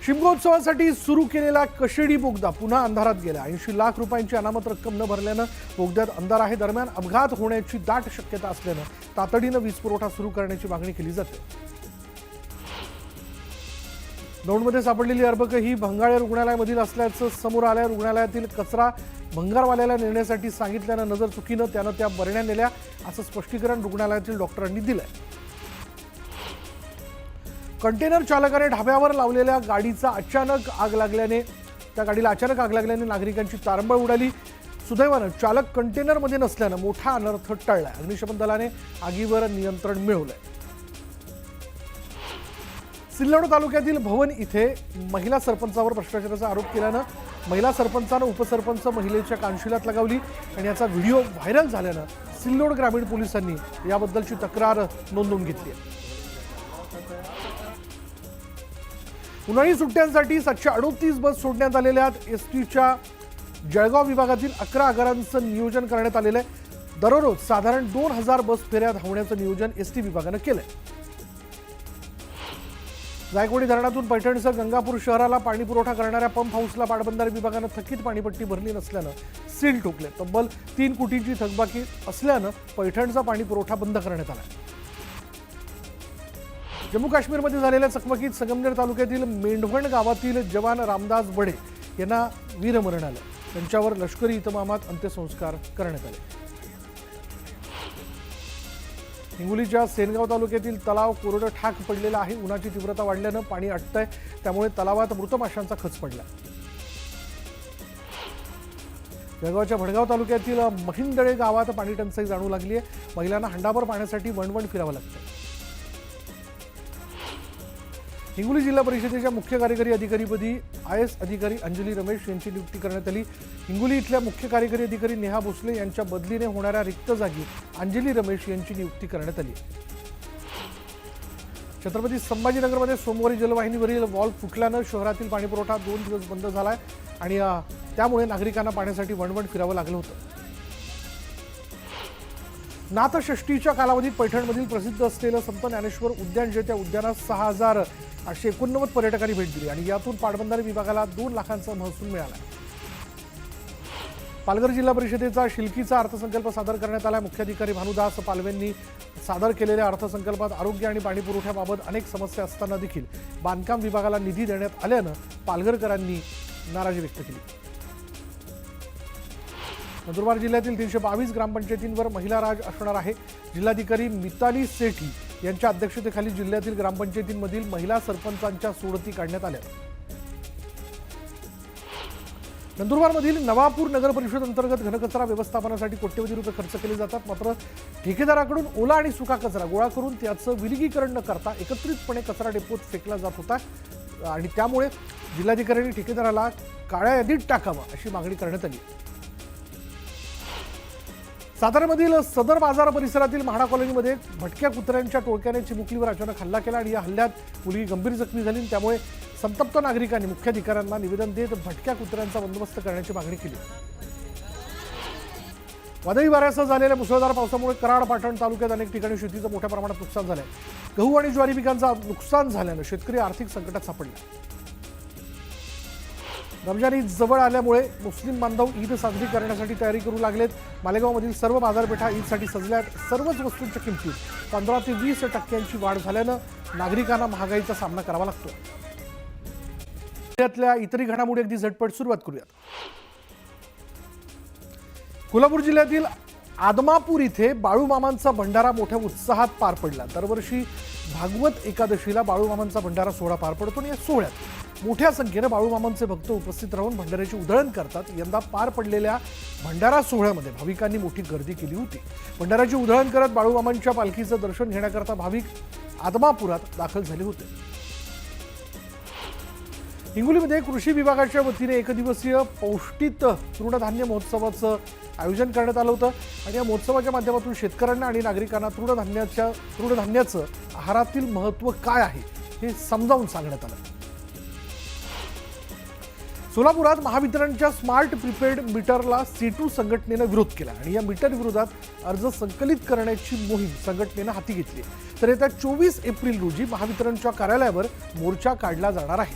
शिमगोत्सवासाठी सुरू केलेला कशेडी बोगदा पुन्हा अंधारात गेला। 80 लाख रुपयांची अनामत रक्कम न भरल्यानं बोगद्यात अंधार आहे। दरम्यान अपघात होण्याची दाट शक्यता असल्यानं तातडीनं वीज पुरवठा सुरू करण्याची मागणी केली जाते। दौंडमध्ये सापडलेली अर्भक ही भंगाळे रुग्णालयामधील असल्याचं समोर आलं। रुग्णालयातील कचरा भंगारवाल्याला नेण्यासाठी सांगितल्यानं नजर चुकीनं त्यानं त्या बरण्या नेल्या असं स्पष्टीकरण रुग्णालयातील डॉक्टरांनी दिलंय। कंटेनर चालकाने ढाब्यावर लावलेल्या गाडीला अचानक आग लागल्याने नागरिकांची तारंबळ उडाली। सुदैवानं चालक कंटेनरमध्ये नसल्यानं मोठा अनर्थ टळला। अग्निशमन दलाने आगीवर नियंत्रण मिळवलंय। सिल्लोड तालुक्यातील भवन इथे महिला सरपंचावर भ्रष्टाचाराचा आरोप केल्यानं महिला सरपंचानं उपसरपंच महिलेच्या कानशिलात लगावली आणि याचा व्हिडिओ व्हायरल झाल्यानं सिल्लोड ग्रामीण पोलिसांनी याबद्दलची तक्रार नोंदवून घेतली आहे। उन्हाळी सुट्ट्यांसाठी 738 बस सोडण्यात आलेल्या एसटीच्या जळगाव विभागातील 11 आगारांचं नियोजन करण्यात आलेलं आहे। दररोज साधारण 2000 बस फेऱ्या धावण्याचं नियोजन एसटी विभागानं केलंय। जायकवाडी धरणातून पैठणसह गंगापूर शहराला पाणी पुरवठा करणाऱ्या पंप हाऊसला पाटबंधारे विभागानं थकीत पाणीपट्टी भरली नसल्यानं सील ठोकले। तब्बल 3 कोटींची थकबाकी असल्यानं पैठणचा पाणी पुरवठा बंद करण्यात आला। जम्मू काश्मीरमध्ये झालेल्या चकमकीत संगमनेर तालुक्यातील मेंढवण गावातील जवान रामदास बडे यांना वीरमरण आलं। त्यांच्यावर लष्करी इतमामात अंत्यसंस्कार करण्यात आले। हिंगोलीच्या सेनगाव तालुक्यातील तलाव कोरडं ठाक पडलेला आहे। उन्हाची तीव्रता वाढल्यानं पाणी अटतंय, त्यामुळे तलावात मृत माशांचा खच पडला। जळगावच्या भडगाव तालुक्यातील महिंदळे गावात पाणी टंचाई जाणवू लागली आहे। महिलांना हंडाभर पाण्यासाठी वणवण फिरावं लागतं। हिंगोली जिल्हा परिषदेच्या मुख्य कार्यकारी अधिकारीपदी IAS अधिकारी अंजली रमेश यांची नियुक्ती करण्यात आली। हिंगोली इथल्या मुख्य कार्यकारी अधिकारी नेहा भोसले यांच्या बदलीने होणाऱ्या रिक्त जागी अंजली रमेश यांची नियुक्ती करण्यात आली। छत्रपती संभाजीनगरमध्ये सोमवारी जलवाहिनीवरील वॉल्व फुटल्यानं शहरातील पाणीपुरवठा 2 दिवस बंद झालाय आणि त्यामुळे नागरिकांना पाण्यासाठी वणवण फिरावं लागलं होतं। नाथषष्ठीच्या कालावधीत पैठणमधील प्रसिद्ध असलेलं संत ज्ञानेश्वर उद्यान जे त्या उद्यानात 6889 पर्यटकांनी भेट दिली आणि यातून पाटबंधारे विभागाला 2 लाखांचा महसूल मिळाला। पालघर जिल्हा परिषदेचा शिलकीचा अर्थसंकल्प सादर करण्यात आला। मुख्याधिकारी भानुदास पालवेंनी सादर केलेल्या अर्थसंकल्पात आरोग्य आणि पाणी पुरवठ्याबाबत अनेक समस्या असताना देखील बांधकाम विभागाला निधी देण्यात आल्यानं पालघरकरांनी नाराजी व्यक्त केली। नंदुरबार जिल्ह्यातील 322 ग्रामपंचायतींवर महिला राज असणार आहे। जिल्हाधिकारी मिताली सेठी यांच्या अध्यक्षतेखाली जिल्ह्यातील ग्रामपंचायतींमधील महिला सरपंचांच्या सोडती काढण्यात आल्या। नंदुरबारमधील नवापूर नगर परिषद अंतर्गत घनकचरा व्यवस्थापनासाठी कोट्यवधी रुपये खर्च केले जातात, मात्र ठेकेदाराकडून ओला आणि सुका कचरा गोळा करून त्याचं विलगीकरण न करता एकत्रितपणे कचरा डेपोत फेकला जात होता आणि त्यामुळे जिल्हाधिकाऱ्यांनी ठेकेदाराला काळ्या यादीत टाकावं अशी मागणी करण्यात आली। साताऱ्यामधील सदर बाजार परिसरातील म्हाडा कॉलनीमध्ये भटक्या कुत्र्यांच्या टोळक्याने चिमुकलीवर अचानक हल्ला केला आणि या हल्ल्यात मुलगी गंभीर जखमी झाली। त्यामुळे संतप्त नागरिकांनी मुख्याधिकाऱ्यांना निवेदन देत भटक्या कुत्र्यांचा बंदोबस्त करण्याची मागणी केली। वादळी वाऱ्यासह झालेल्या मुसळधार पावसामुळे कराड पाटण तालुक्यात अनेक ठिकाणी शेतीचं मोठ्या प्रमाणात नुकसान झालंय। गहू आणि ज्वारी पिकांचं नुकसान झाल्यानं शेतकरी आर्थिक संकटात सापडले। रमजान ईद जवळ आल्यामुळे मुस्लिम बांधव ईद साजरी करण्यासाठी तयारी करू लागलेत। मालेगावमधील सर्व बाजारपेठा ईदसाठी सजल्यात। सर्वच वस्तूंच्या किमतीत 15 ते 20% वाढ झाल्यानं नागरिकांना महागाईचा सामना करावा लागतो। यातल्या इतरही घडामोडी अगदी झटपट सुरुवात करूयात। कोल्हापूर जिल्ह्यातील आदमापूर इथे बाळूमामांचा भंडारा मोठ्या उत्साहात पार पडला। दरवर्षी भागवत एकादशीला बाळूमामांचा भंडारा सोहळा पार पडतो आणि या सोहळ्यात मोठ्या संख्येने बाळूमामांचे भक्त उपस्थित राहून भंडाऱ्याची उधळण करतात। यंदा पार पडलेल्या भंडारा सोहळ्यामध्ये भाविकांनी मोठी गर्दी केली होती। भंडाऱ्याची उधळण करत बाळूमामांच्या पालखीचं दर्शन घेण्याकरता भाविक आदमापुरात दाखल झाले होते। हिंगोलीमध्ये कृषी विभागाच्या वतीने एकदिवसीय पौष्टिक तृणधान्य महोत्सवाचं आयोजन करण्यात आलं होतं आणि या महोत्सवाच्या माध्यमातून शेतकऱ्यांना आणि नागरिकांना तृणधान्याचं आहारातील महत्त्व काय आहे हे समजावून सांगण्यात आलं। सोलापुरात महावितरणच्या स्मार्ट प्रीपेड मीटरला C2 संघटनेनं विरोध केला आणि या मीटर विरोधात अर्ज संकलित करण्याची मोहीम संघटनेनं हाती घेतली। तर येत्या 24 एप्रिल रोजी महावितरणच्या कार्यालयावर मोर्चा काढला जाणार आहे।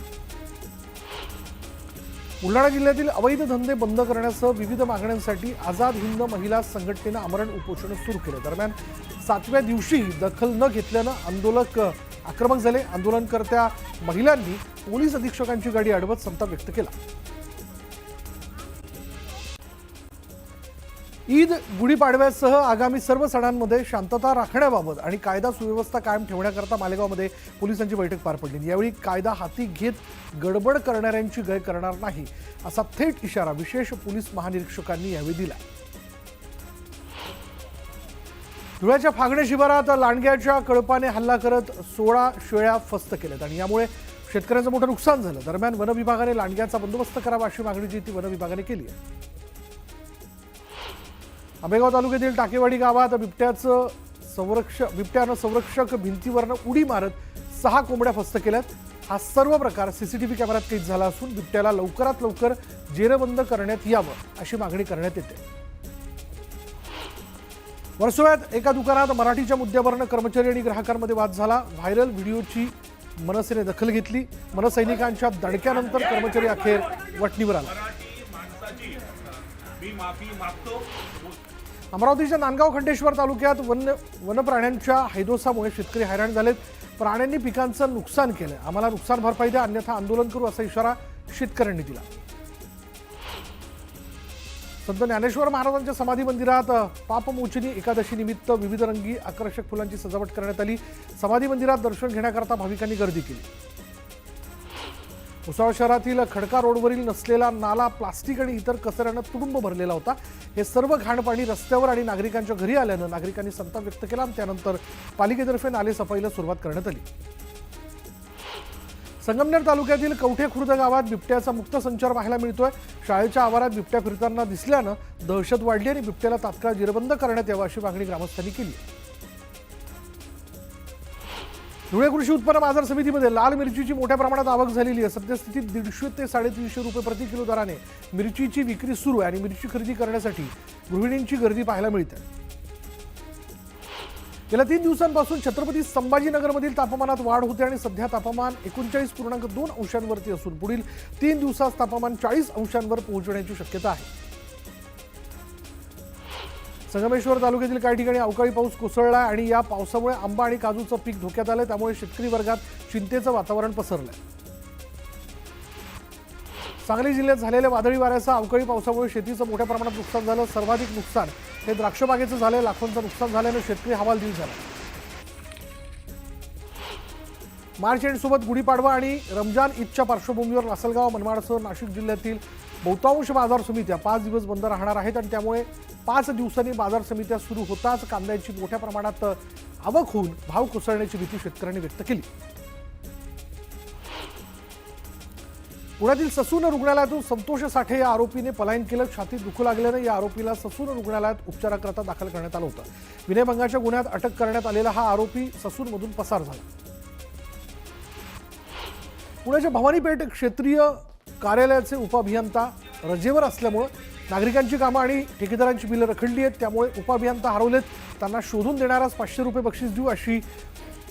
बुलढाणा जिल्ह्यातील अवैध धंदे बंद करण्यासह विविध मागण्यांसाठी आझाद हिंद महिला संघटनेनं आमरण उपोषण सुरू केलं. दरम्यान 7व्या दिवशी दखल न घेतल्यानं आंदोलक आक्रमक झाले. आंदोलनकर्त्या महिलांनी पोलीस अधीक्षकांची गाडी अडवत संताप व्यक्त केला. ईद, गुढीपाडव्यासह आगामी सर्व सणांमध्ये शांतता राखण्याबाबत आणि कायदा सुव्यवस्था कायम ठेवण्याकरता मालेगावमध्ये पोलिसांची बैठक पार पडली. यावेळी कायदा हाती घेत गडबड करणाऱ्यांची गय करणार नाही असा थेट इशारा विशेष पोलीस महानिरीक्षकांनी यावेळी दिला. धुळ्याच्या फागणे शिवारात लांडग्याच्या कळपाने हल्ला करत 16 शेळ्या फस्त केल्यात आणि यामुळे शेतकऱ्यांचं मोठं नुकसान झालं. दरम्यान वन विभागाने लांडग्याचा बंदोबस्त करावा अशी मागणी जी ती वन विभागाने केली आहे. आंबेगाव तालुक्यातील टाकेवाडी गावात बिबट्यानं संरक्षक भिंतीवरनं उडी मारत 6 कोंबड्या फस्त केल्यात. हा सर्व प्रकार सीसीटीव्ही कॅमेऱ्यात कैद झाला असून बिबट्याला लवकरात लवकर जेरबंद करण्यात यावं अशी मागणी करण्यात येते. वर्सोव्यात एका दुकानात मराठीच्या मुद्द्यावरनं कर्मचारी आणि ग्राहकांमध्ये वाद झाला. व्हायरल व्हिडिओची मनसेने दखल घेतली. मनसैनिकांच्या दणक्यानंतर कर्मचारी अखेर वटणीवर आला. अमरावतीच्या नांदगाव खंडेश्वर तालुक्यात वनप्राण्यांच्या हैदोसामुळे शेतकरी हैराण झालेत. प्राण्यांनी पिकांचं नुकसान केलं. आम्हाला नुकसान भरपाई द्या अन्यथा आंदोलन करू असा इशारा शेतकऱ्यांनी दिला. संत ज्ञानेश्वर महाराजांच्या समाधी मंदिरात पापमोचनी एकादशी निमित्त विविध रंगी आकर्षक फुलांची सजावट करण्यात आली. समाधी मंदिरात दर्शन घेण्याकरता भाविकांनी गर्दी केली. भुसावळ शहरातील खडका रोडवरील नसलेला नाला प्लास्टिक आणि इतर कचऱ्यानं तुडुंब भरलेला होता. हे सर्व घाण पाणी रस्त्यावर आणि नागरिकांच्या घरी आल्यानं नागरिकांनी संताप व्यक्त केला. त्यानंतर पालिकेतर्फे नाले सफाईला सुरुवात करण्यात आली. संगमनेर तालुक्यातील कवठे खुर्द गावात बिबट्याचा मुक्त संचार पाहायला मिळतोय. शाळेच्या आवारात बिबट्या फिरताना दिसल्यानं दहशत वाढली आणि बिबट्याला तात्काळ जेरबंद करण्यात यावं अशी मागणी ग्रामस्थांनी केली. धुळे कृषी उत्पन्न बाजार समितीमध्ये लाल मिरचीची मोठ्या प्रमाणात आवक झालेली आहे. सद्यस्थितीत 150 ते 350 रुपये प्रति किलो दराने मिरचीची विक्री सुरू आहे आणि मिरची खरेदी करण्यासाठी गृहिणींची गर्दी पाहायला मिळते. गेल्या 3 दिवसांपासून छत्रपती संभाजीनगरमधील तापमानात वाढ होते आणि सध्या तापमान 39.2 अंशांवरती असून पुढील 3 दिवसात तापमान 40 अंशांवर पोहोचण्याची शक्यता आहे. संगमेश्वर तालुक्यातील काही ठिकाणी अवकाळी पाऊस कोसळला आणि या पावसामुळे आंबा आणि काजूचं पीक धोक्यात आलं. त्यामुळे शेतकरी वर्गात चिंतेचं वातावरण पसरलंय. सांगली जिल्ह्यात झालेल्या वादळी वाऱ्यासह अवकाळी पावसामुळे शेतीचं मोठ्या प्रमाणात नुकसान झालं. सर्वाधिक नुकसान हे द्राक्ष बागेचं झालं. लाखोंचं नुकसान झाल्यानं शेतकरी हवालदिल झाला. मार्च एंडसोबत गुढीपाडवा आणि रमजान ईदच्या पार्श्वभूमीवर लासलगाव, मनमाडसह नाशिक जिल्ह्यातील बहुतांश बाजार समित्या 5 दिवस बंद राहणार आहेत आणि त्यामुळे 5 दिवसांनी बाजार समित्या सुरू होताच कांद्याची मोठ्या प्रमाणात आवक होऊन भाव कोसळण्याची भीती शेतकऱ्यांनी व्यक्त केली. पुण्यातील ससून रुग्णालयातून संतोष साठे या आरोपीने पलायन केलं. छातीत दुखू लागल्यानं या आरोपीला ससून रुग्णालयात उपचाराकरता दाखल करण्यात आलं होतं. विनयभंगाच्या गुन्ह्यात अटक करण्यात आलेला हा आरोपी ससूनमधून पसार झाला. पुण्याच्या भवानीपेठ क्षेत्रीय कार्यालयाचे उपअभियंता रजेवर असल्यामुळे नागरिकांची कामं आणि ठेकेदारांची बिलं रखडली आहेत. त्यामुळे उपअभियंता हरवलेत. त्यांना शोधून देणाऱ्यास 500 रुपये बक्षीस देऊ अशी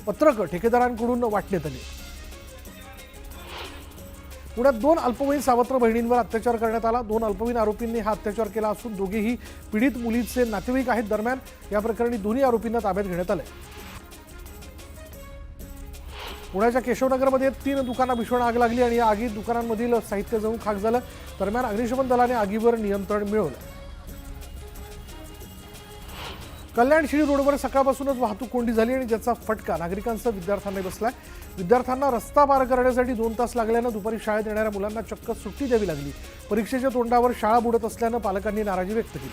पत्रकं ठेकेदारांकडून वाटण्यात आली. पुण्यात 2 अल्पवयीन सावत्र बहिणींवर अत्याचार करण्यात आला. 2 अल्पवयीन आरोपींनी हा अत्याचार केला असून दोघेही पीडित मुलीचे नातेवाईक आहेत. दरम्यान या प्रकरणी दोन्ही आरोपींना ताब्यात घेण्यात आले. पुण्याच्या केशवनगरमध्ये 3 दुकानांना भीषण आग लागली आणि या आगीत दुकानांमधील साहित्य जळून खाक झालं. दरम्यान अग्निशमन दलाने आगीवर नियंत्रण मिळवलं. कल्याण शिळी रोडवर सकाळपासूनच वाहतूक कोंडी झाली आणि ज्याचा फटका नागरिकांसह विद्यार्थ्यांना बसलाय. विद्यार्थ्यांना रस्ता पार करण्यासाठी 2 तास लागल्यानं दुपारी शाळेत येणाऱ्या मुलांना चक्क सुट्टी द्यावी लागली. परीक्षेच्या तोंडावर शाळा बुडत असल्यानं पालकांनी नाराजी व्यक्त केली.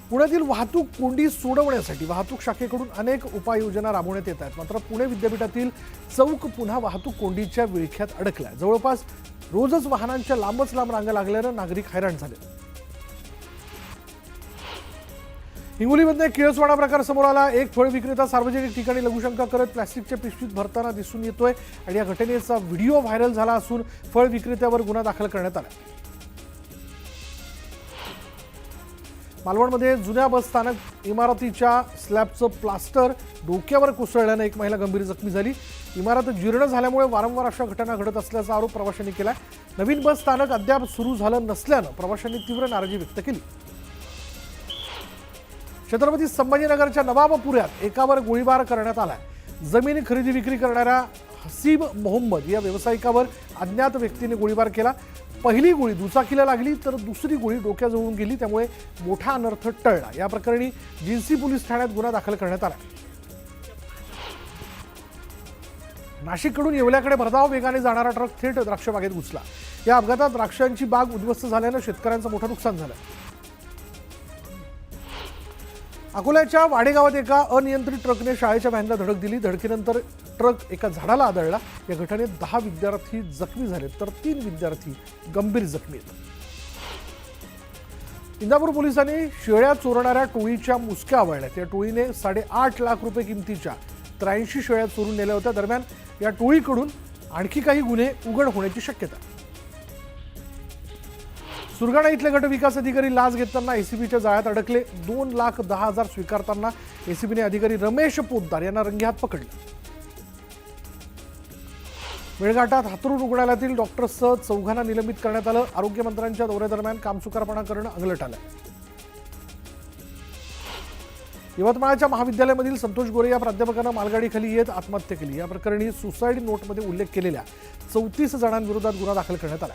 पुण्यातील वाहतूक कोंडी सोडवण्यासाठी वाहतूक शाखेकडून अनेक उपाययोजना राबवण्यात येत आहेत. मात्र पुणे विद्यापीठातील चौक पुन्हा वाहतूक कोंडीच्या विळख्यात अडकलाय. जवळपास रोजच वाहनांच्या लांबच लांब रांगा लागल्यानं नागरिक हैराण झाले. हिंगोलीमध्ये किळसवाडा प्रकार समोर आला. एक फळ विक्रेता सार्वजनिक ठिकाणी लघुशंका करत प्लास्टिकच्या पिशवीत भरताना दिसून येतोय आणि या घटनेचा व्हिडिओ व्हायरल झाला असून फळ विक्रेत्यावर गुन्हा दाखल करण्यात आला. मालवणमध्ये जुन्या बस स्थानक इमारतीच्या स्लॅबचं प्लास्टर डोक्यावर कोसळल्यानं एक महिला गंभीर जखमी झाली. इमारत जीर्ण झाल्यामुळे वारंवार अशा घटना घडत असल्याचा आरोप प्रवाशांनी केला. नवीन बस स्थानक अद्याप सुरू झालं नसल्यानं प्रवाशांनी तीव्र नाराजी व्यक्त केली. छत्रपती संभाजीनगरच्या नवाबपुऱ्यात एकावर गोळीबार करण्यात आला. जमीन खरेदी विक्री करणाऱ्या हसीब मोहम्मद या व्यावसायिकावर अज्ञात व्यक्तीने गोळीबार केला. पहिली गोळी दुचाकीला लागली तर दुसरी गोळी डोक्याजवळून गेली, त्यामुळे मोठा अनर्थ टळला. या प्रकरणी जिन्सी पोलीस ठाण्यात गुन्हा दाखल करण्यात आला. नाशिककडून येवल्याकडे भरधाव वेगाने जाणारा ट्रक थेट द्राक्ष बागेत घुसला. या अपघातात द्राक्षांची बाग उद्ध्वस्त झाल्यानं शेतकऱ्यांचं मोठं नुकसान झालं. अकोल्याच्या वाडेगावात एका अनियंत्रित ट्रकने शाळेच्या व्हॅनला धडक दिली. धडकेनंतर ट्रक एका झाडाला आदळला. या घटनेत 10 विद्यार्थी जखमी झाले तर 3 विद्यार्थी गंभीर जखमी आहेत. इंदापूर पोलिसांनी शेळ्या चोरणाऱ्या टोळीच्या मुसक्या आवळल्यात. या टोळीने 8.5 लाख रुपये किमतीच्या 83 शेळ्या चोरून नेल्या होत्या. दरम्यान या टोळीकडून आणखी काही गुन्हे उघड होण्याची शक्यता. सुरगाणा इथले गट विकास अधिकारी लाच घेताना एसीबीच्या जाळ्यात अडकले. 2,10,000 स्वीकारताना एसीबीने अधिकारी रमेश पोद्दार यांना रंगेहात पकडलं. मेळघाटात हातरुण रुग्णालयातील डॉक्टरसह 4 निलंबित करण्यात आलं. आरोग्यमंत्र्यांच्या दौऱ्यादरम्यान कामचुकारपणा करणं अंगलट आलं. यवतमाळच्या महाविद्यालयामधील संतोष गोरे या प्राध्यापकानं मालगाडीखाली येत आत्महत्या केली. या प्रकरणी सुसाईड नोटमध्ये उल्लेख केलेल्या 34 जणांविरोधात गुन्हा दाखल करण्यात आला.